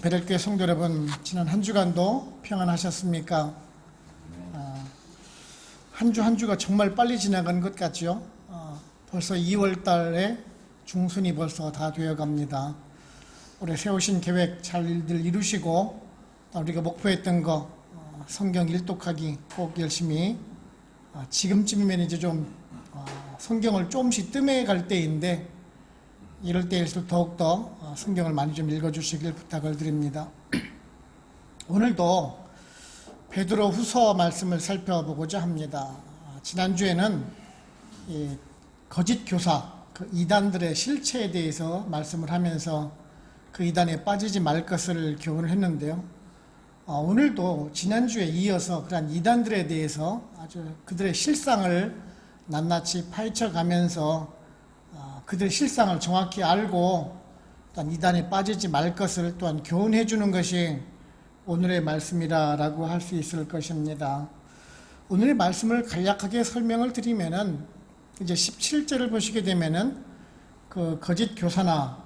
베델교회 성도 여러분, 지난 한 주간도 평안하셨습니까? 한 주 한 주가 정말 빨리 지나간 것 같죠? 벌써 2월 달에 중순이 벌써 다 되어갑니다. 올해 세우신 계획 잘들 이루시고 우리가 목표했던 거 성경 일독하기 꼭 열심히 지금쯤이면 이제 좀 성경을 조금씩 뜸해갈 때인데 이럴 때일수록 더욱더 성경을 많이 좀 읽어주시길 부탁을 드립니다. 오늘도 베드로 후서 말씀을 살펴보고자 합니다. 지난주에는 이 거짓 교사, 그 이단들의 실체에 대해서 말씀을 하면서 그 이단에 빠지지 말 것을 교훈을 했는데요. 오늘도 지난주에 이어서 그러한 이단들에 대해서 아주 그들의 실상을 낱낱이 파헤쳐 가면서 그들의 실상을 정확히 알고 또한 이단에 빠지지 말 것을 또한 교훈해 주는 것이 오늘의 말씀이라고 할 수 있을 것입니다. 오늘의 말씀을 간략하게 설명을 드리면은 이제 17절을 보시게 되면은 그 거짓 교사나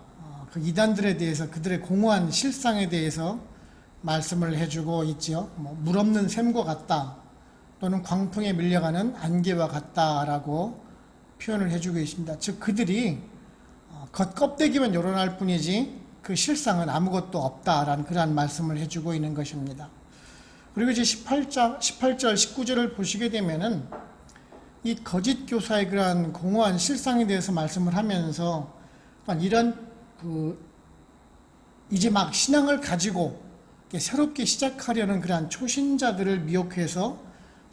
그 이단들에 대해서 그들의 공허한 실상에 대해서 말씀을 해주고 있지요. 물 없는 샘과 같다 또는 광풍에 밀려가는 안개와 같다라고 표현을 해주고 있습니다. 즉 그들이 겉껍데기만 요란할 뿐이지 그 실상은 아무것도 없다라는 그러한 말씀을 해주고 있는 것입니다. 그리고 이제 18절, 19절을 보시게 되면은 이 거짓 교사의 그러한 공허한 실상에 대해서 말씀을 하면서 이런 이제 막 신앙을 가지고 새롭게 시작하려는 그러한 초신자들을 미혹해서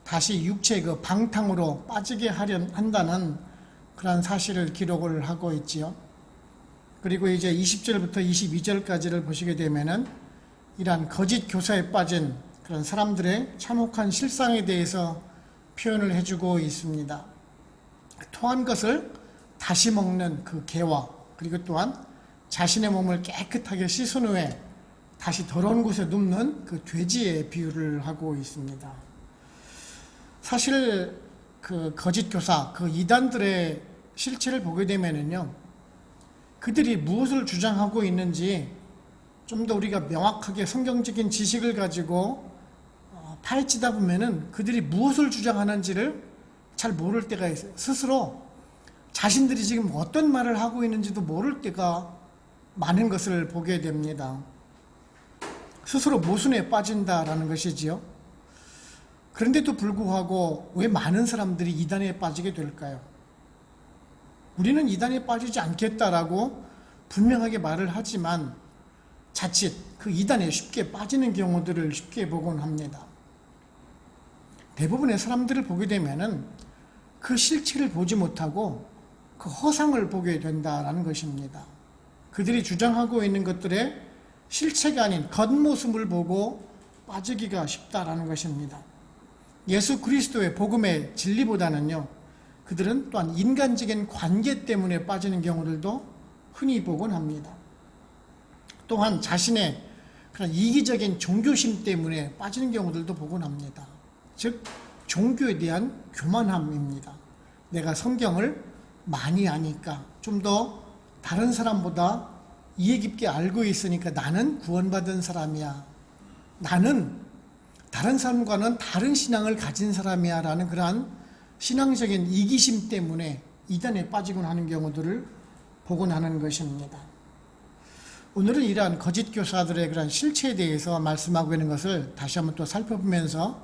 다시 육체의 그 방탕으로 빠지게 한다는 그런 사실을 기록을 하고 있지요. 그리고 이제 20절부터 22절까지를 보시게 되면은 이러한 거짓 교사에 빠진 그런 사람들의 참혹한 실상에 대해서 표현을 해주고 있습니다. 토한 것을 다시 먹는 그 개와 그리고 또한 자신의 몸을 깨끗하게 씻은 후에 다시 더러운 곳에 눕는 그 돼지의 비유를 하고 있습니다. 사실 그 거짓 교사, 그 이단들의 실체를 보게 되면은요, 그들이 무엇을 주장하고 있는지 좀 더 우리가 명확하게 성경적인 지식을 가지고 파헤치다 보면은 그들이 무엇을 주장하는지를 잘 모를 때가 있어요. 스스로 자신들이 지금 어떤 말을 하고 있는지도 모를 때가 많은 것을 보게 됩니다. 스스로 모순에 빠진다라는 것이지요. 그런데도 불구하고 왜 많은 사람들이 이단에 빠지게 될까요? 우리는 이단에 빠지지 않겠다라고 분명하게 말을 하지만 자칫 그 이단에 쉽게 빠지는 경우들을 쉽게 보곤 합니다. 대부분의 사람들을 보게 되면은 그 실체를 보지 못하고 그 허상을 보게 된다라는 것입니다. 그들이 주장하고 있는 것들의 실체가 아닌 겉모습을 보고 빠지기가 쉽다라는 것입니다. 예수 그리스도의 복음의 진리보다는요, 그들은 또한 인간적인 관계 때문에 빠지는 경우들도 흔히 보곤 합니다. 또한 자신의 그런 이기적인 종교심 때문에 빠지는 경우들도 보곤 합니다. 즉, 종교에 대한 교만함입니다. 내가 성경을 많이 아니까, 좀 더 다른 사람보다 이해 깊게 알고 있으니까 나는 구원받은 사람이야. 나는 다른 사람과는 다른 신앙을 가진 사람이야 라는 그러한 신앙적인 이기심 때문에 이단에 빠지곤 하는 경우들을 보곤 하는 것입니다. 오늘은 이러한 거짓 교사들의 그런 실체에 대해서 말씀하고 있는 것을 다시 한번 또 살펴보면서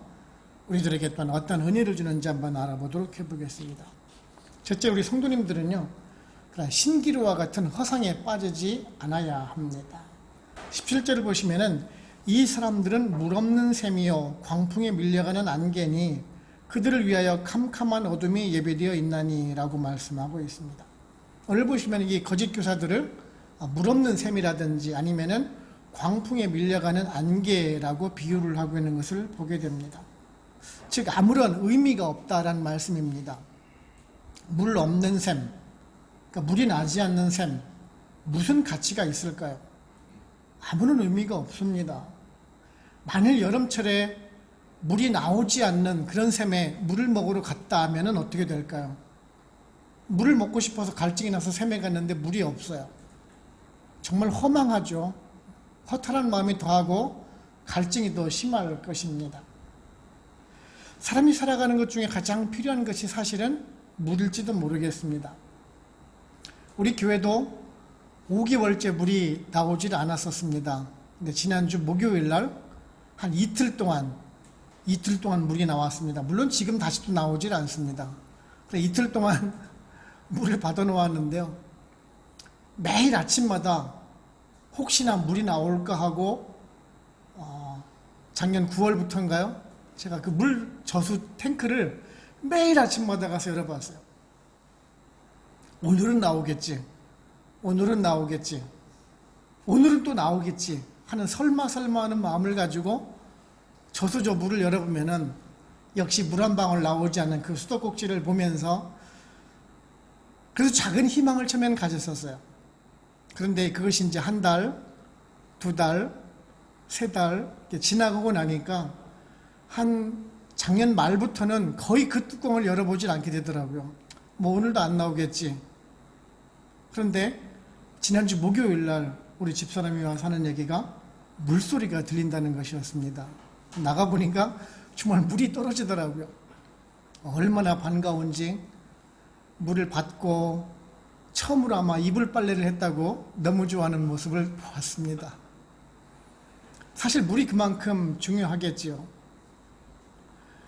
우리들에게 또한 어떤 은혜를 주는지 한번 알아보도록 해보겠습니다. 첫째, 우리 성도님들은요, 그런 신기루와 같은 허상에 빠지지 않아야 합니다. 17절을 보시면은 이 사람들은 물 없는 샘이요 광풍에 밀려가는 안개니 그들을 위하여 캄캄한 어둠이 예비되어 있나니 라고 말씀하고 있습니다. 오늘 보시면 이 거짓 교사들을 물 없는 샘이라든지 아니면은 광풍에 밀려가는 안개라고 비유를 하고 있는 것을 보게 됩니다. 즉 아무런 의미가 없다라는 말씀입니다. 물 없는 샘, 그러니까 물이 나지 않는 샘, 무슨 가치가 있을까요? 아무런 의미가 없습니다. 만일 여름철에 물이 나오지 않는 그런 샘에 물을 먹으러 갔다 하면 어떻게 될까요? 물을 먹고 싶어서 갈증이 나서 샘에 갔는데 물이 없어요. 정말 허망하죠. 허탈한 마음이 더하고 갈증이 더 심할 것입니다. 사람이 살아가는 것 중에 가장 필요한 것이 사실은 물일지도 모르겠습니다. 우리 교회도 5개월째 물이 나오질 않았었습니다. 근데 지난주 목요일 날 한 이틀 동안 물이 나왔습니다. 물론 지금 다시 또 나오질 않습니다. 이틀 동안 물을 받아 놓았는데요. 매일 아침마다 혹시나 물이 나올까 하고 작년 9월부터인가요? 제가 그 물 저수 탱크를 매일 아침마다 가서 열어봤어요. 오늘은 나오겠지. 오늘은 나오겠지. 오늘은 또 나오겠지 하는 설마 하는 마음을 가지고 저수조 물을 열어보면은 역시 물 한 방울 나오지 않는 그 수도꼭지를 보면서 그래서 작은 희망을 처음에는 가졌었어요. 그런데 그것이 이제 한 달, 두 달, 세 달 지나가고 나니까 한 작년 말부터는 거의 그 뚜껑을 열어보질 않게 되더라고요. 뭐 오늘도 안 나오겠지. 그런데 지난주 목요일 날 우리 집사람이 와서 하는 얘기가 물소리가 들린다는 것이었습니다. 나가보니까 정말 물이 떨어지더라고요. 얼마나 반가운지 물을 받고 처음으로 아마 이불 빨래를 했다고 너무 좋아하는 모습을 보았습니다. 사실 물이 그만큼 중요하겠지요.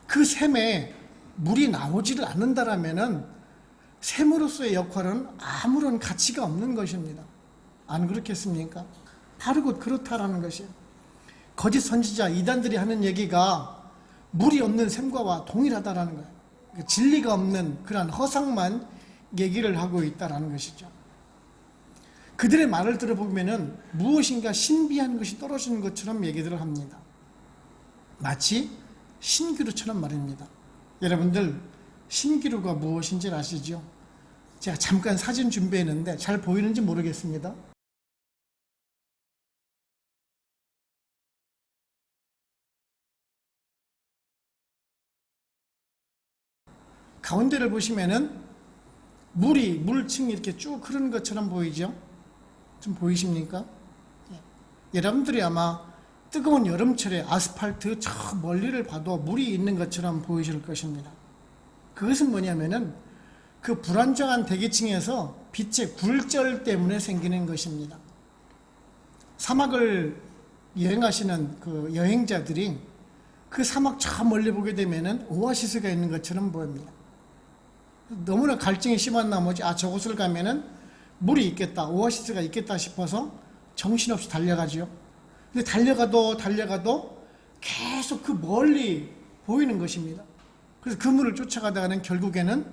그 샘에 물이 나오지를 않는다라면은 샘으로서의 역할은 아무런 가치가 없는 것입니다. 안 그렇겠습니까? 바로 곧 그렇다라는 것이에요. 거짓 선지자 이단들이 하는 얘기가 물이 없는 샘과 동일하다라는 거예요. 진리가 없는 그런 허상만 얘기를 하고 있다라는 것이죠. 그들의 말을 들어보면은 무엇인가 신비한 것이 떨어지는 것처럼 얘기들을 합니다. 마치 신기루처럼 말입니다. 여러분들 신기루가 무엇인지 아시죠? 제가 잠깐 사진 준비했는데 잘 보이는지 모르겠습니다. 가운데를 보시면은 물층이 이렇게 쭉 흐르는 것처럼 보이죠? 좀 보이십니까? 여러분들이 아마 뜨거운 여름철에 아스팔트 저 멀리를 봐도 물이 있는 것처럼 보이실 것입니다. 그것은 뭐냐면은 그 불안정한 대기층에서 빛의 굴절 때문에 생기는 것입니다. 사막을 여행하시는 그 여행자들이 그 사막 저 멀리 보게 되면은 오아시스가 있는 것처럼 보입니다. 너무나 갈증이 심한 나머지 저곳을 가면은 물이 있겠다, 오아시스가 있겠다 싶어서 정신없이 달려가죠. 근데 달려가도 계속 그 멀리 보이는 것입니다. 그래서 그 물을 쫓아가다가는 결국에는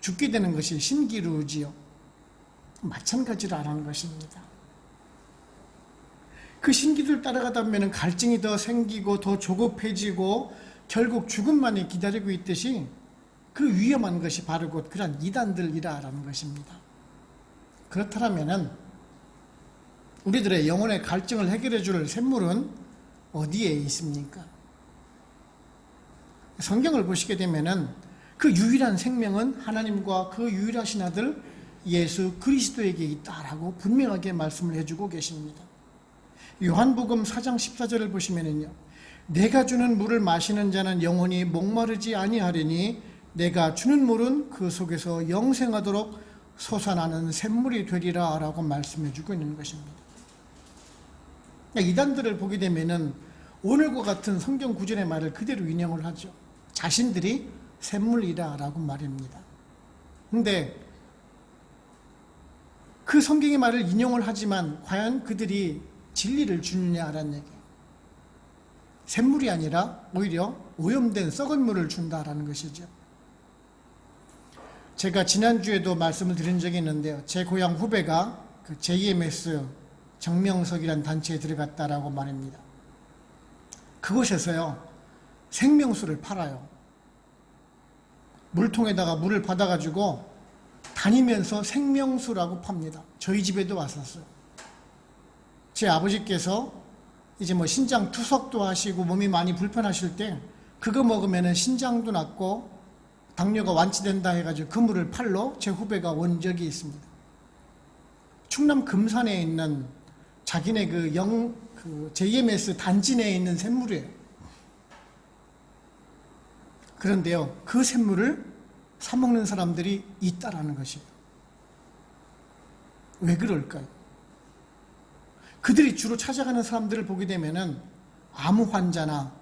죽게 되는 것이 신기루지요. 마찬가지라는 것입니다. 그 신기루를 따라가다 보면 갈증이 더 생기고 더 조급해지고 결국 죽음만이 기다리고 있듯이 그 위험한 것이 바로 곧 그런 이단들이라는 것입니다. 그렇다면 우리들의 영혼의 갈증을 해결해 줄 샘물은 어디에 있습니까? 성경을 보시게 되면은 그 유일한 생명은 하나님과 그 유일하신 아들 예수 그리스도에게 있다라고 분명하게 말씀을 해주고 계십니다. 요한복음 4장 14절을 보시면은요, 내가 주는 물을 마시는 자는 영원히 목마르지 아니하리니 내가 주는 물은 그 속에서 영생하도록 솟아나는 샘물이 되리라 라고 말씀해주고 있는 것입니다. 이단들을 보게 되면은 오늘과 같은 성경 구절의 말을 그대로 인용을 하죠. 자신들이 샘물이라 라고 말입니다. 근데 그 성경의 말을 인용을 하지만 과연 그들이 진리를 주느냐라는 얘기예요. 샘물이 아니라 오히려 오염된 썩은 물을 준다라는 것이죠. 제가 지난주에도 말씀을 드린 적이 있는데요. 제 고향 후배가 그 JMS 정명석이라는 단체에 들어갔다라고 말입니다. 그곳에서요, 생명수를 팔아요. 물통에다가 물을 받아가지고 다니면서 생명수라고 팝니다. 저희 집에도 왔었어요. 제 아버지께서 이제 뭐 신장 투석도 하시고 몸이 많이 불편하실 때 그거 먹으면 신장도 낫고 당뇨가 완치된다 해가지고 그 물을 팔러 제 후배가 온 적이 있습니다. 충남 금산에 있는 자기네 JMS 단지 내에 있는 샘물이에요. 그런데요, 그 샘물을 사먹는 사람들이 있다라는 것이에요. 왜 그럴까요? 그들이 주로 찾아가는 사람들을 보게 되면은 암 환자나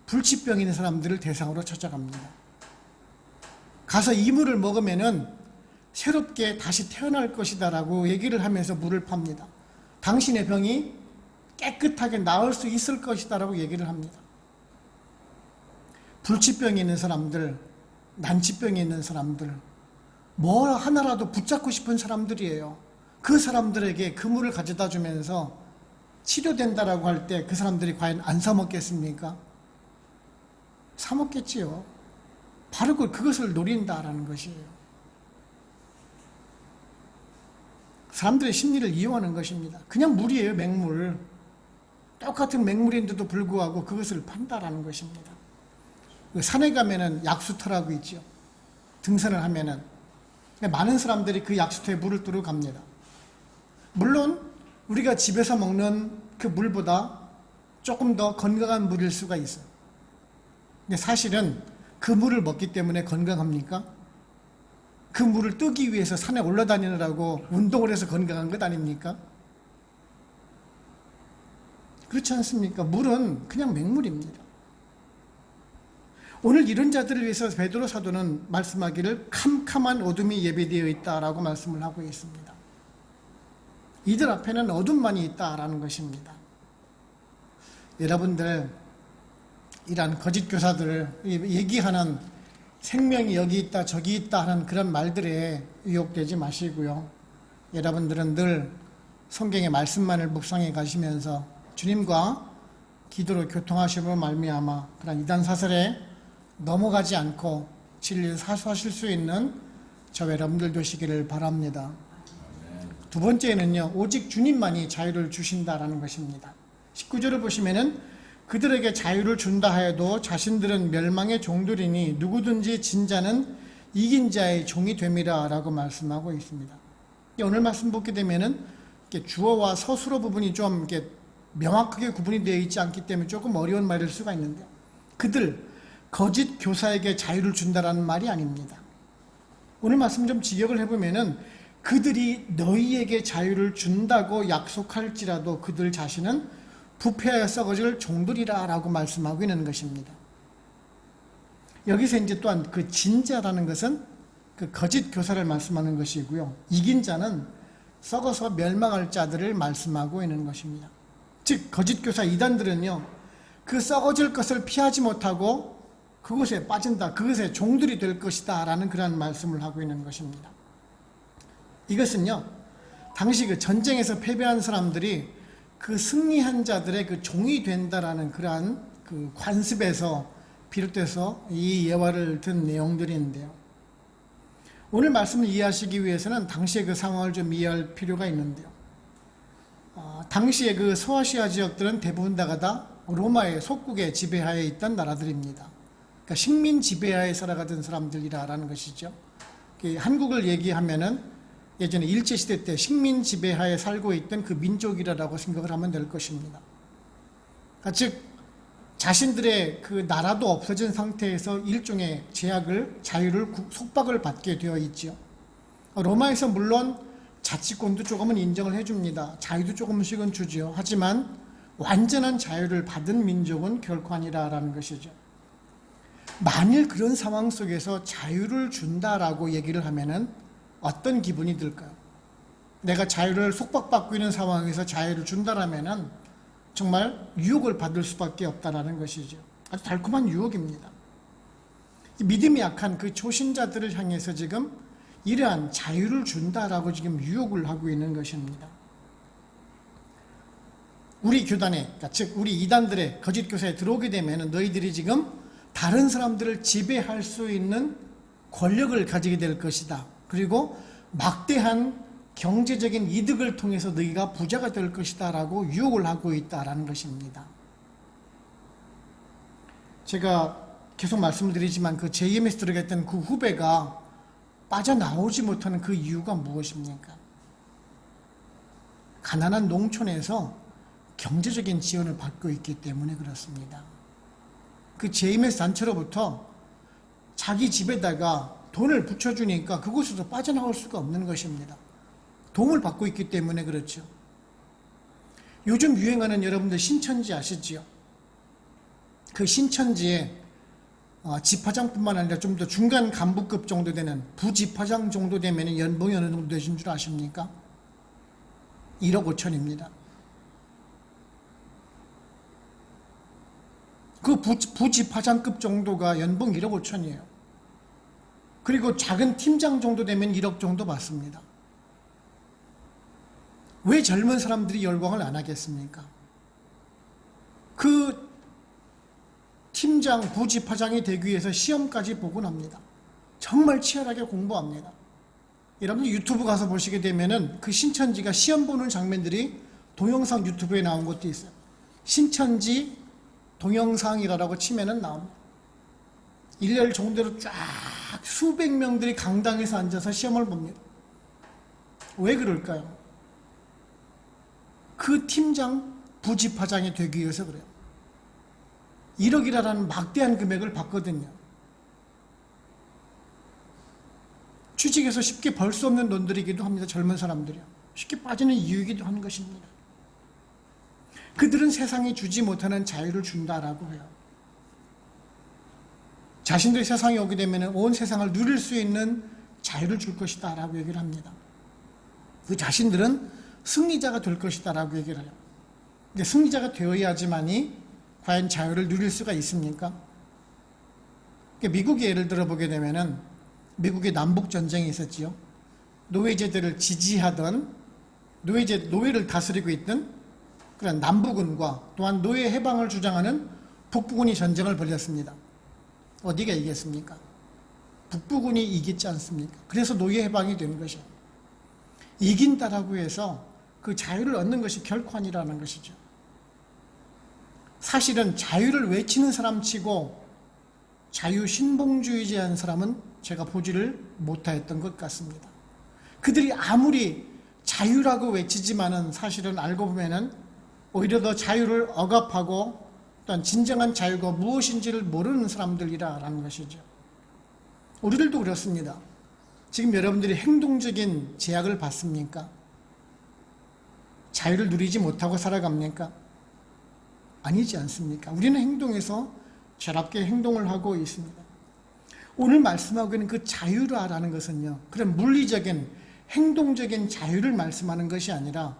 불치병 있는 사람들을 대상으로 찾아갑니다. 가서 이 물을 먹으면은 새롭게 다시 태어날 것이다라고 얘기를 하면서 물을 팝니다. 당신의 병이 깨끗하게 나을 수 있을 것이다라고 얘기를 합니다. 불치병이 있는 사람들, 난치병이 있는 사람들, 뭐 하나라도 붙잡고 싶은 사람들이에요. 그 사람들에게 그 물을 가져다 주면서 치료된다라고 할 때 그 사람들이 과연 안 사 먹겠습니까? 사 먹겠지요. 바로 그것을 노린다라는 것이에요. 사람들의 심리를 이용하는 것입니다. 그냥 물이에요, 맹물. 똑같은 맹물인데도 불구하고 그것을 판다라는 것입니다. 산에 가면은 약수터라고 있죠. 등산을 하면은 많은 사람들이 그 약수터에 물을 뜨러 갑니다. 물론 우리가 집에서 먹는 그 물보다 조금 더 건강한 물일 수가 있어요. 근데 사실은 그 물을 먹기 때문에 건강합니까? 그 물을 뜨기 위해서 산에 올라다니느라고 운동을 해서 건강한 것 아닙니까? 그렇지 않습니까? 물은 그냥 맹물입니다. 오늘 이런 자들을 위해서 베드로 사도는 말씀하기를 캄캄한 어둠이 예비되어 있다라고 말씀을 하고 있습니다. 이들 앞에는 어둠만이 있다라는 것입니다. 여러분들 이런 거짓 교사들 얘기하는 생명이 여기 있다 저기 있다 하는 그런 말들에 유혹되지 마시고요. 여러분들은 늘 성경의 말씀만을 묵상해 가시면서 주님과 기도로 교통하심으로 말미암아 그런 이단 사설에 넘어가지 않고 진리를 사수하실 수 있는 저와 여러분들 되시기를 바랍니다. 두 번째는요, 오직 주님만이 자유를 주신다라는 것입니다. 19절을 보시면은 그들에게 자유를 준다 하여도 자신들은 멸망의 종들이니 누구든지 진 자는 이긴 자의 종이 됨이라 라고 말씀하고 있습니다. 오늘 말씀 보게 되면은 주어와 서술어 부분이 좀 이렇게 명확하게 구분이 되어 있지 않기 때문에 조금 어려운 말일 수가 있는데요. 그들, 거짓 교사에게 자유를 준다라는 말이 아닙니다. 오늘 말씀 좀 직역을 해보면은 그들이 너희에게 자유를 준다고 약속할지라도 그들 자신은 부패하여 썩어질 종들이라 라고 말씀하고 있는 것입니다. 여기서 이제 또한 그 진자라는 것은 그 거짓 교사를 말씀하는 것이고요. 이긴 자는 썩어서 멸망할 자들을 말씀하고 있는 것입니다. 즉 거짓 교사 이단들은요, 그 썩어질 것을 피하지 못하고 그것에 빠진다, 그것의 종들이 될 것이다 라는 그런 말씀을 하고 있는 것입니다. 이것은요, 당시 그 전쟁에서 패배한 사람들이 그 승리한 자들의 그 종이 된다라는 그러한 그 관습에서 비롯돼서 이 예화를 든 내용들인데요. 오늘 말씀을 이해하시기 위해서는 당시의 그 상황을 좀 이해할 필요가 있는데요. 당시의 그 소아시아 지역들은 대부분 다가 로마의 속국의 지배하에 있던 나라들입니다. 그러니까 식민 지배하에 살아가던 사람들이라는 것이죠. 한국을 얘기하면은 예전에 일제시대 때 식민 지배하에 살고 있던 그 민족이라고 생각을 하면 될 것입니다. 즉 자신들의 그 나라도 없어진 상태에서 일종의 제약을, 자유를, 속박을 받게 되어 있죠. 로마에서 물론 자치권도 조금은 인정을 해줍니다. 자유도 조금씩은 주지요. 하지만 완전한 자유를 받은 민족은 결코 아니라는 것이죠. 만일 그런 상황 속에서 자유를 준다라고 얘기를 하면은 어떤 기분이 들까요? 내가 자유를 속박받고 있는 상황에서 자유를 준다라면은 정말 유혹을 받을 수밖에 없다라는 것이죠. 아주 달콤한 유혹입니다. 믿음이 약한 그 초신자들을 향해서 지금 이러한 자유를 준다라고 지금 유혹을 하고 있는 것입니다. 우리 교단에, 그러니까 즉 우리 이단들의 거짓 교사에 들어오게 되면 너희들이 지금 다른 사람들을 지배할 수 있는 권력을 가지게 될 것이다. 그리고 막대한 경제적인 이득을 통해서 너희가 부자가 될 것이다 라고 유혹을 하고 있다라는 것입니다. 제가 계속 말씀을 드리지만 그 JMS 들어갔던 그 후배가 빠져나오지 못하는 그 이유가 무엇입니까? 가난한 농촌에서 경제적인 지원을 받고 있기 때문에 그렇습니다. 그 제임스 단체로부터 자기 집에다가 돈을 붙여주니까 그곳에서 빠져나올 수가 없는 것입니다. 도움을 받고 있기 때문에 그렇죠. 요즘 유행하는 여러분들 신천지 아시지요? 그 신천지에 집화장뿐만 아니라 좀 더 중간 간부급 정도 되는 부집화장 정도 되면 연봉이 어느 정도 되신 줄 아십니까? 1억 5천입니다. 그 부집화장급 정도가 연봉 1억 5천이에요. 그리고 작은 팀장 정도 되면 1억 정도 받습니다. 왜 젊은 사람들이 열광을 안 하겠습니까? 그 팀장, 부집화장이 되기 위해서 시험까지 보고 납니다. 정말 치열하게 공부합니다. 여러분 유튜브 가서 보시게 되면은 그 신천지가 시험 보는 장면들이 동영상 유튜브에 나온 것도 있어요. 신천지 동영상이라고 치면은 나옵니다. 일렬 정도로 쫙 수백 명들이 강당에서 앉아서 시험을 봅니다. 왜 그럴까요? 그 팀장, 부집화장이 되기 위해서 그래요. 1억이라는 막대한 금액을 받거든요. 취직해서 쉽게 벌 수 없는 돈들이기도 합니다. 젊은 사람들이요. 쉽게 빠지는 이유이기도 하는 것입니다. 그들은 세상이 주지 못하는 자유를 준다라고 해요. 자신들이 세상에 오게 되면 온 세상을 누릴 수 있는 자유를 줄 것이다 라고 얘기를 합니다. 그 자신들은 승리자가 될 것이다 라고 얘기를 해요. 근데 승리자가 되어야지만이 과연 자유를 누릴 수가 있습니까? 미국의 예를 들어보게 되면은 미국의 남북전쟁이 있었지요. 노예제들을 지지하던 노예를 다스리고 있던 그런 남부군과 또한 노예 해방을 주장하는 북부군이 전쟁을 벌였습니다. 어디가 이겼습니까? 북부군이 이겼지 않습니까? 그래서 노예 해방이 되는 것이에요. 이긴다라고 해서 그 자유를 얻는 것이 결코 아니라는 것이죠. 사실은 자유를 외치는 사람치고 자유신봉주의자인 사람은 제가 보지를 못하였던 것 같습니다. 그들이 아무리 자유라고 외치지만은 사실은 알고 보면은 오히려 더 자유를 억압하고 또한 진정한 자유가 무엇인지를 모르는 사람들이라는 것이죠. 우리들도 그렇습니다. 지금 여러분들이 행동적인 제약을 받습니까? 자유를 누리지 못하고 살아갑니까? 아니지 않습니까? 우리는 행동에서 죄랍게 행동을 하고 있습니다. 오늘 말씀하고 있는 그 자유라는 것은요, 그런 물리적인 행동적인 자유를 말씀하는 것이 아니라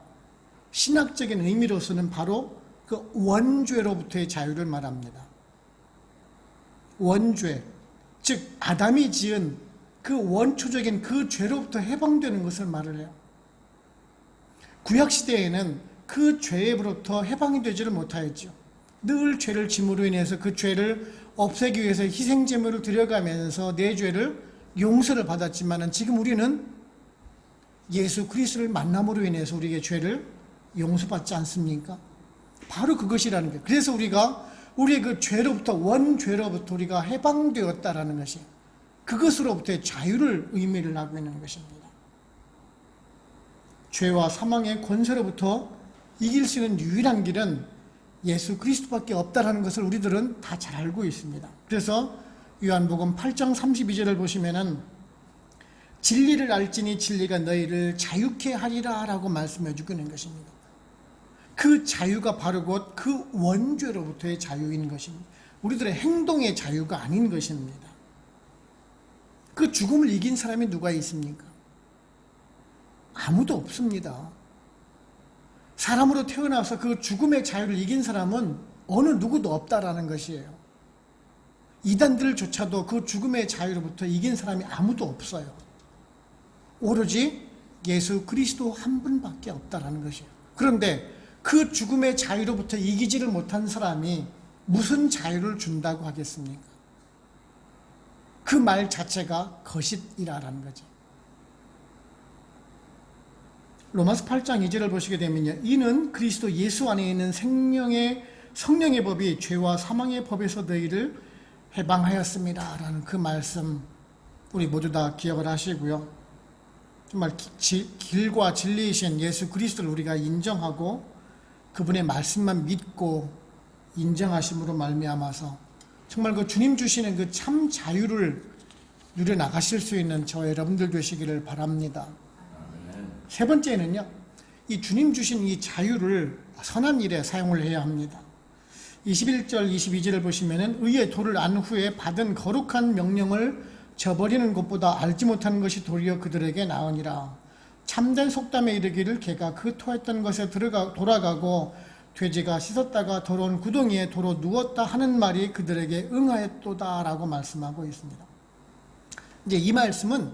신학적인 의미로서는 바로 그 원죄로부터의 자유를 말합니다. 원죄, 즉 아담이 지은 그 원초적인 그 죄로부터 해방되는 것을 말을 해요. 구약시대에는 그 죄로부터 해방이 되지를 못하였죠. 늘 죄를 짐으로 인해서 그 죄를 없애기 위해서 희생제물을 드려가면서 내 죄를 용서를 받았지만 지금 우리는 예수 그리스도를 만남으로 인해서 우리에게 죄를 용서받지 않습니까? 바로 그것이라는 거예요. 그래서 우리의 그 죄로부터, 원죄로부터 우리가 해방되었다라는 것이 그것으로부터의 자유를 의미를 하고 있는 것입니다. 죄와 사망의 권세로부터 이길 수 있는 유일한 길은 예수 그리스도밖에 없다라는 것을 우리들은 다 잘 알고 있습니다. 그래서 요한복음 8장 32절을 보시면은 진리를 알지니 진리가 너희를 자유케 하리라 라고 말씀해 주고 있는 것입니다. 그 자유가 바로 곧 그 원죄로부터의 자유인 것입니다. 우리들의 행동의 자유가 아닌 것입니다. 그 죽음을 이긴 사람이 누가 있습니까? 아무도 없습니다. 사람으로 태어나서 그 죽음의 자유를 이긴 사람은 어느 누구도 없다라는 것이에요. 이단들조차도 그 죽음의 자유로부터 이긴 사람이 아무도 없어요. 오로지 예수 그리스도 한 분밖에 없다라는 것이에요. 그런데 그 죽음의 자유로부터 이기지를 못한 사람이 무슨 자유를 준다고 하겠습니까? 그 말 자체가 거짓이라는 거죠. 로마서 8장 2절을 보시게 되면요, 이는 그리스도 예수 안에 있는 성령의 법이 죄와 사망의 법에서 너희를 해방하였습니다 라는 그 말씀 우리 모두 다 기억을 하시고요. 정말 길과 진리이신 예수 그리스도를 우리가 인정하고 그분의 말씀만 믿고 인정하심으로 말미암아서 정말 그 주님 주시는 그 참 자유를 누려 나가실 수 있는 저와 여러분들 되시기를 바랍니다. 세 번째는요, 이 주님 주신 이 자유를 선한 일에 사용을 해야 합니다. 21절, 22절을 보시면은 의의 도를 안 후에 받은 거룩한 명령을 저버리는 것보다 알지 못하는 것이 도리어 그들에게 나으니라. 참된 속담에 이르기를 개가 그 토했던 것에 돌아가고 돼지가 씻었다가 더러운 구덩이에 도로 누웠다 하는 말이 그들에게 응하였도다 라고 말씀하고 있습니다. 이제 이 말씀은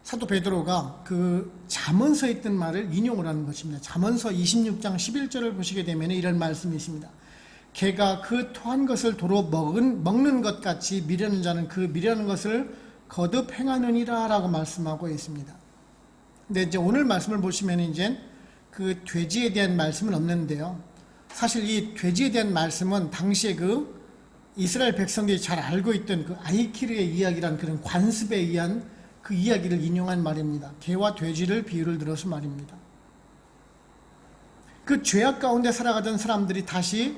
사도 베드로가 그 잠언서에 있던 말을 인용을 하는 것입니다. 잠언서 26장 11절을 보시게 되면 이런 말씀이 있습니다. 개가 그 토한 것을 도로 먹는 것 같이 미려는 자는 그 미려는 것을 거듭 행하느니라 라고 말씀하고 있습니다. 근데 이제 오늘 말씀을 보시면 이제 그 돼지에 대한 말씀은 없는데요. 사실 이 돼지에 대한 말씀은 당시에 그 이스라엘 백성들이 잘 알고 있던 그 아이키르의 이야기란 그런 관습에 의한 그 이야기를 인용한 말입니다. 개와 돼지를 비유를 들어서 말입니다. 그 죄악 가운데 살아가던 사람들이 다시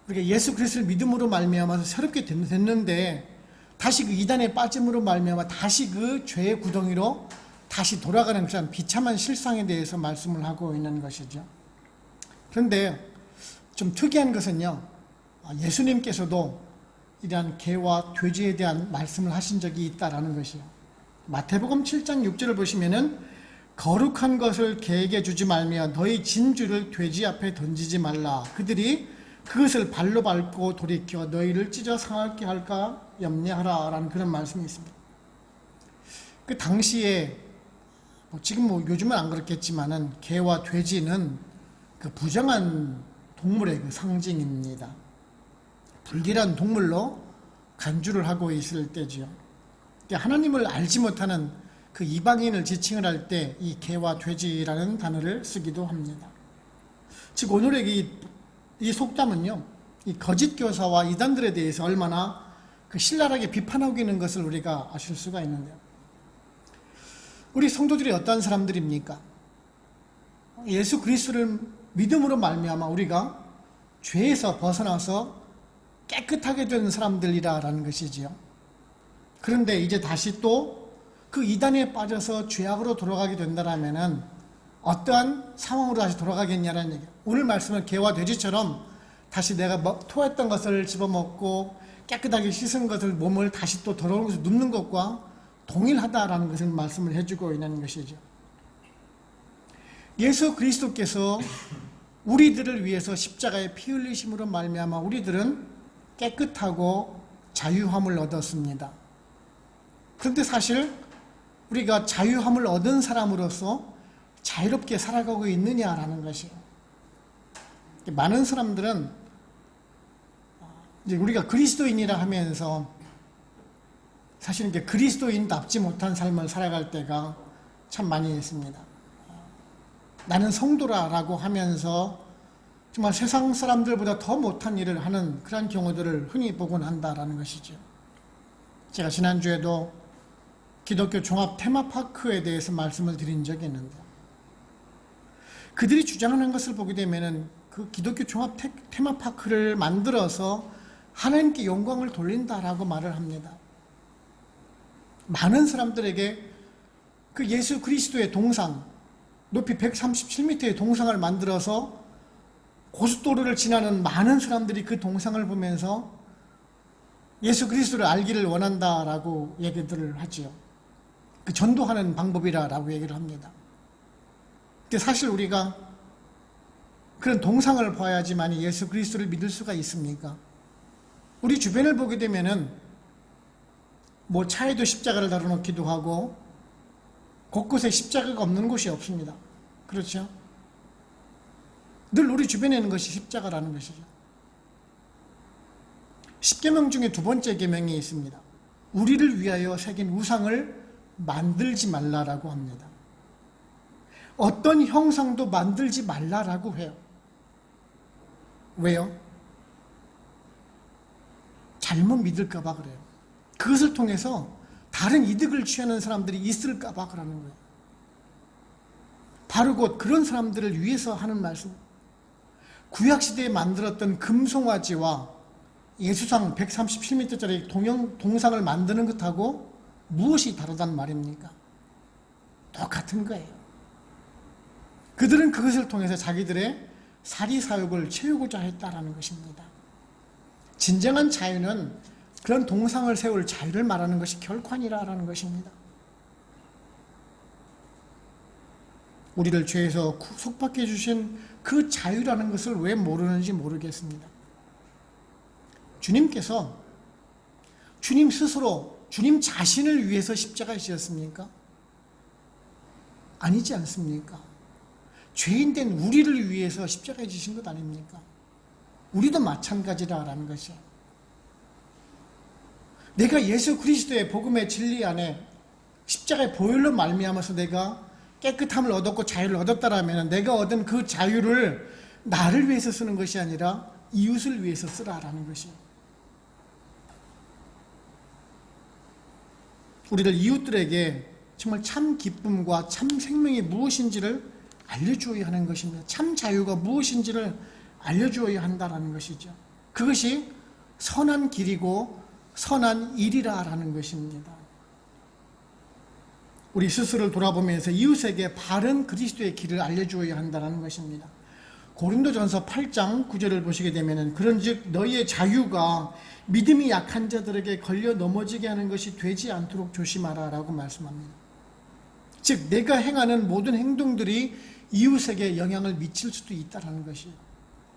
우리가 예수 그리스도를 믿음으로 말미암아서 새롭게 됐는데 다시 그 이단에 빠짐으로 말미암아 다시 그 죄의 구덩이로 다시 돌아가는 그런 비참한 실상에 대해서 말씀을 하고 있는 것이죠. 그런데 좀 특이한 것은요, 예수님께서도 이러한 개와 돼지에 대한 말씀을 하신 적이 있다라는 것이요. 마태복음 7장 6절을 보시면은 거룩한 것을 개에게 주지 말며 너희 진주를 돼지 앞에 던지지 말라. 그들이 그것을 발로 밟고 돌이켜 너희를 찢어 상하게 할까 염려하라 라는 그런 말씀이 있습니다. 그 당시에 지금 요즘은 안 그렇겠지만은 개와 돼지는 그 부정한 동물의 그 상징입니다. 불길한 동물로 간주를 하고 있을 때지요. 하나님을 알지 못하는 그 이방인을 지칭을 할 때 이 개와 돼지라는 단어를 쓰기도 합니다. 즉 오늘의 이 속담은요, 이 거짓 교사와 이단들에 대해서 얼마나 그 신랄하게 비판하고 있는 것을 우리가 아실 수가 있는데요. 우리 성도들이 어떤 사람들입니까? 예수 그리스도를 믿음으로 말미암아 우리가 죄에서 벗어나서 깨끗하게 된 사람들이라는 것이지요. 그런데 이제 다시 또 그 이단에 빠져서 죄악으로 돌아가게 된다라면은 어떠한 상황으로 다시 돌아가겠냐라는 얘기예요. 오늘 말씀은 개와 돼지처럼 다시 내가 토했던 것을 집어먹고 깨끗하게 씻은 것을 몸을 다시 또 더러운 것을 눕는 것과 동일하다라는 것을 말씀을 해주고 있는 것이죠. 예수 그리스도께서 우리들을 위해서 십자가에 피 흘리심으로 말미암아 우리들은 깨끗하고 자유함을 얻었습니다. 그런데 사실 우리가 자유함을 얻은 사람으로서 자유롭게 살아가고 있느냐라는 것이에요. 많은 사람들은 이제 우리가 그리스도인이라 하면서 사실 이제 그리스도인답지 못한 삶을 살아갈 때가 참 많이 있습니다. 나는 성도라라고 하면서 정말 세상 사람들보다 더 못한 일을 하는 그런 경우들을 흔히 보곤 한다라는 것이죠. 제가 지난주에도 기독교 종합 테마파크에 대해서 말씀을 드린 적이 있는데 그들이 주장하는 것을 보게 되면은 그 기독교 종합 테마파크를 만들어서 하나님께 영광을 돌린다라고 말을 합니다. 많은 사람들에게 그 예수 그리스도의 동상, 높이 137m의 동상을 만들어서 고속도로를 지나는 많은 사람들이 그 동상을 보면서 예수 그리스도를 알기를 원한다라고 얘기들을 하지요. 그 전도하는 방법이라고 얘기를 합니다. 근데 사실 우리가 그런 동상을 봐야지만 예수 그리스도를 믿을 수가 있습니까? 우리 주변을 보게 되면은 뭐 차에도 십자가를 달아놓기도 하고 곳곳에 십자가가 없는 곳이 없습니다. 그렇죠? 늘 우리 주변에 있는 것이 십자가라는 것이죠. 10계명 중에 두 번째 계명이 있습니다. 우리를 위하여 새긴 우상을 만들지 말라라고 합니다. 어떤 형상도 만들지 말라라고 해요. 왜요? 잘못 믿을까 봐 그래요. 그것을 통해서 다른 이득을 취하는 사람들이 있을까 봐 그러는 거예요. 바로 곧 그런 사람들을 위해서 하는 말씀. 구약시대에 만들었던 금송아지와 예수상 137m짜리 동상을 만드는 것하고 무엇이 다르단 말입니까? 똑같은 거예요. 그들은 그것을 통해서 자기들의 사리사욕을 채우고자 했다라는 것입니다. 진정한 자유는 그런 동상을 세울 자유를 말하는 것이 결코 아니라는 것입니다. 우리를 죄에서 속박해 주신 그 자유라는 것을 왜 모르는지 모르겠습니다. 주님께서 주님 스스로 주님 자신을 위해서 십자가에 지었습니까? 아니지 않습니까? 죄인된 우리를 위해서 십자가에 지신 것 아닙니까? 우리도 마찬가지라는 것이요. 내가 예수 그리스도의 복음의 진리 안에 십자가의 보혈로 말미암아서 내가 깨끗함을 얻었고 자유를 얻었다라면 내가 얻은 그 자유를 나를 위해서 쓰는 것이 아니라 이웃을 위해서 쓰라라는 것이요. 우리를 이웃들에게 정말 참 기쁨과 참 생명이 무엇인지를 알려주어야 하는 것입니다. 참 자유가 무엇인지를 알려주어야 한다는 것이죠. 그것이 선한 길이고 선한 일이라는 것입니다. 우리 스스로를 돌아보면서 이웃에게 바른 그리스도의 길을 알려주어야 한다는 것입니다. 고린도전서 8장 9절을 보시게 되면 그런즉 너희의 자유가 믿음이 약한 자들에게 걸려 넘어지게 하는 것이 되지 않도록 조심하라 라고 말씀합니다. 즉 내가 행하는 모든 행동들이 이웃에게 영향을 미칠 수도 있다는 것이에요.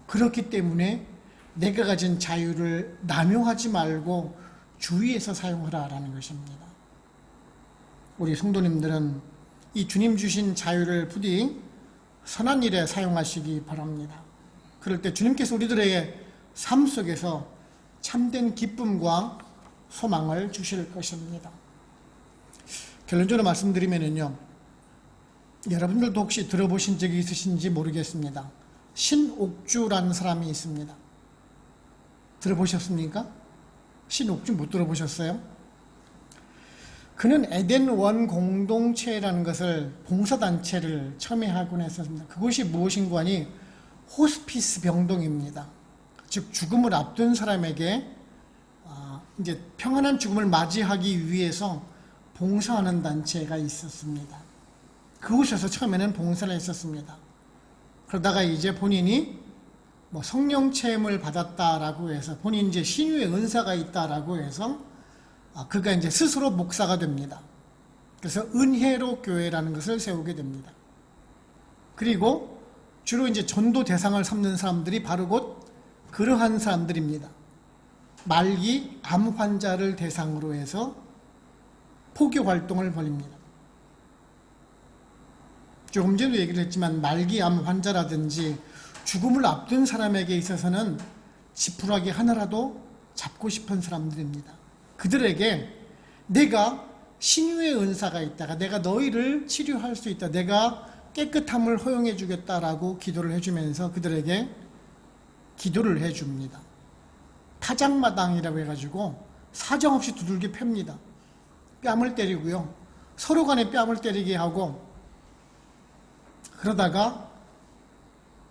그렇기 때문에 내가 가진 자유를 남용하지 말고 주의해서 사용하라라는 것입니다. 우리 성도님들은 이 주님 주신 자유를 부디 선한 일에 사용하시기 바랍니다. 그럴 때 주님께서 우리들에게 삶 속에서 참된 기쁨과 소망을 주실 것입니다. 결론적으로 말씀드리면요, 여러분들도 혹시 들어보신 적이 있으신지 모르겠습니다. 신옥주라는 사람이 있습니다. 들어보셨습니까? 신옥주 못 들어보셨어요? 그는 에덴원 공동체라는 것을 봉사단체를 처음에 하곤 했었습니다. 그것이 무엇인가 하니 호스피스 병동입니다. 즉 죽음을 앞둔 사람에게 이제 평안한 죽음을 맞이하기 위해서 봉사하는 단체가 있었습니다. 그곳에서 처음에는 봉사를 했었습니다. 그러다가 이제 본인이 성령 체험을 받았다라고 해서 본인 이제 신유의 은사가 있다라고 해서 그가 이제 스스로 목사가 됩니다. 그래서 은혜로 교회라는 것을 세우게 됩니다. 그리고 주로 이제 전도 대상을 삼는 사람들이 바로 곧 그러한 사람들입니다. 말기 암 환자를 대상으로 해서 포교 활동을 벌입니다. 조금 전에도 얘기를 했지만 말기 암 환자라든지 죽음을 앞둔 사람에게 있어서는 지푸라기 하나라도 잡고 싶은 사람들입니다. 그들에게 내가 신유의 은사가 있다가 내가 너희를 치료할 수 있다, 내가 깨끗함을 허용해 주겠다라고 기도를 해주면서 그들에게 기도를 해줍니다. 타작마당이라고 해가지고 사정없이 두들겨 팹니다. 뺨을 때리고요, 서로 간에 뺨을 때리게 하고, 그러다가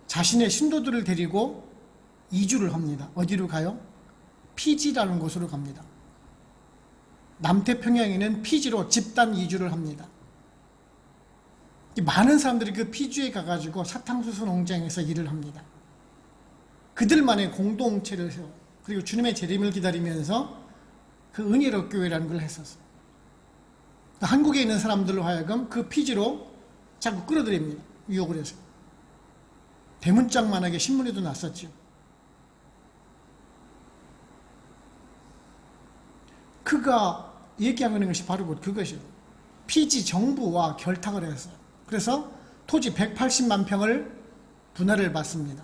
자신의 신도들을 데리고 이주를 합니다. 어디로 가요? 피지라는 곳으로 갑니다. 남태평양에는 피지로 집단 이주를 합니다. 많은 사람들이 그 피지에 가가지고 사탕수수 농장에서 일을 합니다. 그들만의 공동체를 세워, 그리고 주님의 재림을 기다리면서 그 은혜로 교회라는 걸 했었어요. 한국에 있는 사람들로 하여금 그 피지로 자꾸 끌어들입니다. 유혹을 해서. 대문짝만하게 신문에도 났었죠. 그가 얘기하고 있는 것이 바로 그것이에요. 피지 정부와 결탁을 했어요. 그래서 토지 180만 평을 분할을 받습니다.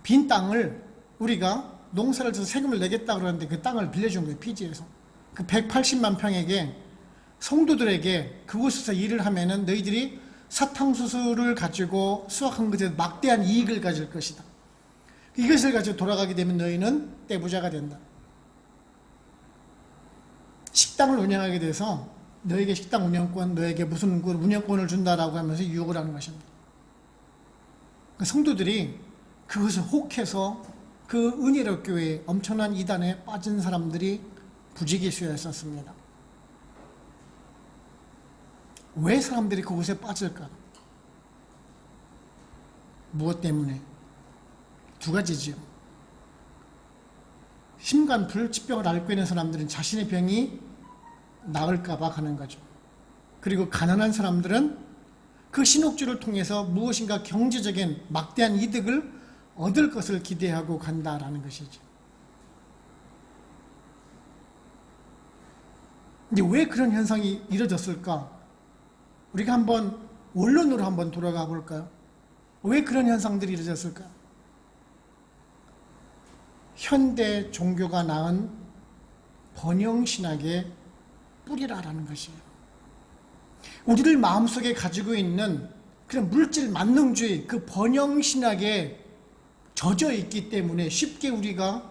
빈 땅을 우리가 농사를 져서 세금을 내겠다 그러는데 그 땅을 빌려준 거예요. 피지에서. 그 180만 평에게 성도들에게 그곳에서 일을 하면은 너희들이 사탕수수를 가지고 수확한 것에 막대한 이익을 가질 것이다. 이것을 가지고 돌아가게 되면 너희는 떼부자가 된다. 식당을 운영하게 돼서 너에게 식당 운영권, 너에게 무슨 운영권을 준다라고 하면서 유혹을 하는 것입니다. 성도들이 그것을 혹해서 그 은혜로 교회에 엄청난 이단에 빠진 사람들이 부지기수였었습니다. 왜 사람들이 그곳에 빠질까? 무엇 때문에? 두 가지죠. 심간 불치병을 앓고 있는 사람들은 자신의 병이 나을까봐 가는 거죠. 그리고 가난한 사람들은 그 신옥주를 통해서 무엇인가 경제적인 막대한 이득을 얻을 것을 기대하고 간다라는 것이죠. 근데 왜 그런 현상이 이루어졌을까? 우리가 한번 원론으로 한번 돌아가 볼까요? 왜 그런 현상들이 이루어졌을까? 현대 종교가 낳은 번영신학의 뿌리라라는 것이에요. 우리를 마음속에 가지고 있는 그런 물질 만능주의, 그 번영신학에 젖어 있기 때문에 쉽게 우리가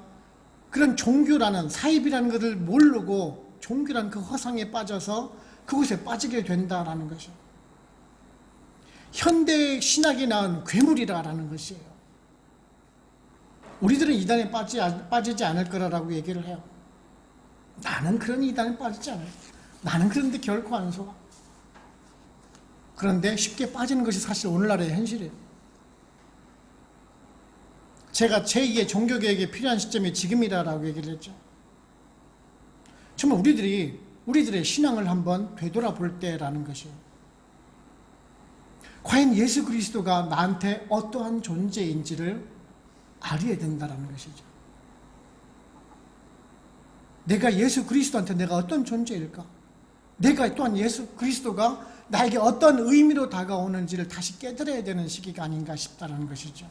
그런 종교라는, 사입이라는 것을 모르고 종교라는 그 허상에 빠져서 그곳에 빠지게 된다라는 것이에요. 현대 신학이 낳은 괴물이라는 것이에요. 우리들은 이단에 빠지지 않을 거라고 얘기를 해요. 나는 그런 이단에 빠지지 않아요. 나는 그런데 결코 안 속아. 그런데 쉽게 빠지는 것이 사실 오늘날의 현실이에요. 제가 제2의 종교개혁이 필요한 시점이 지금이라고 얘기를 했죠. 정말 우리들의 신앙을 한번 되돌아볼 때라는 것이에요. 과연 예수 그리스도가 나한테 어떠한 존재인지를 알아야 된다는 것이죠. 내가 예수 그리스도한테 내가 어떤 존재일까? 내가 또한 예수 그리스도가 나에게 어떤 의미로 다가오는지를 다시 깨달아야 되는 시기가 아닌가 싶다는 것이죠.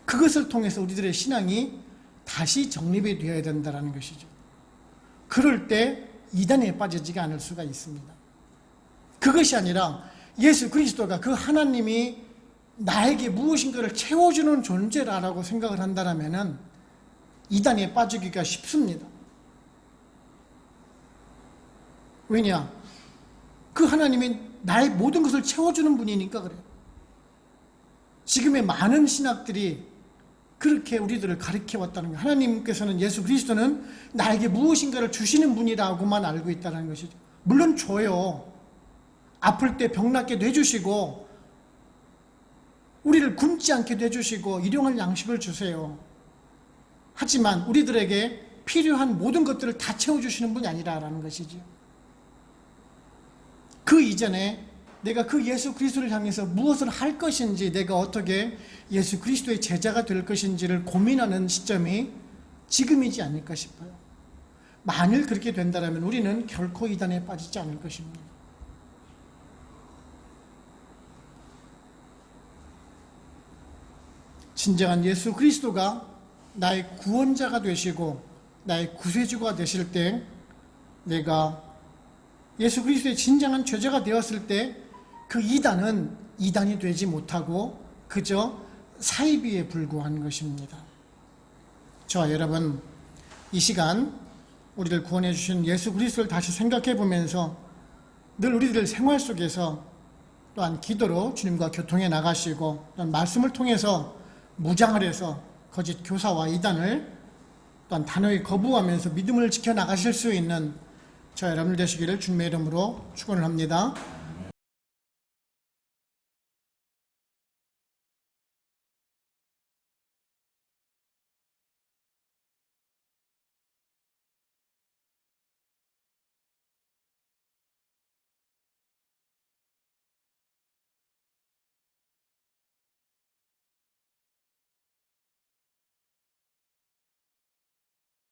그것을 통해서 우리들의 신앙이 다시 정립이 되어야 된다는 것이죠. 그럴 때 이단에 빠지지가 않을 수가 있습니다. 그것이 아니라 예수 그리스도가 그 하나님이 나에게 무엇인가를 채워주는 존재라고 생각을 한다면 이단에 빠지기가 쉽습니다. 왜냐? 그 하나님이 나의 모든 것을 채워주는 분이니까 그래요. 지금의 많은 신학들이 그렇게 우리들을 가르쳐 왔다는 거예요. 하나님께서는, 예수 그리스도는 나에게 무엇인가를 주시는 분이라고만 알고 있다는 것이죠. 물론 줘요. 아플 때 병 낫게 해주시고 우리를 굶지 않게 해주시고 일용할 양식을 주세요. 하지만 우리들에게 필요한 모든 것들을 다 채워주시는 분이 아니라는 것이죠. 그 이전에 내가 그 예수 그리스도를 향해서 무엇을 할 것인지, 내가 어떻게 예수 그리스도의 제자가 될 것인지를 고민하는 시점이 지금이지 않을까 싶어요. 만일 그렇게 된다면 우리는 결코 이단에 빠지지 않을 것입니다. 진정한 예수 그리스도가 나의 구원자가 되시고 나의 구세주가 되실 때, 내가 예수 그리스도의 진정한 죄자가 되었을 때 그 이단은 이단이 되지 못하고 그저 사이비에 불과한 것입니다. 저와 여러분, 이 시간 우리를 구원해 주신 예수 그리스도를 다시 생각해 보면서 늘 우리들 생활 속에서 또한 기도로 주님과 교통해 나가시고, 또한 말씀을 통해서 무장을 해서 거짓 교사와 이단을 또한 단호히 거부하면서 믿음을 지켜나가실 수 있는 저 여러분들 되시기를 주님의 이름으로 축원을 합니다.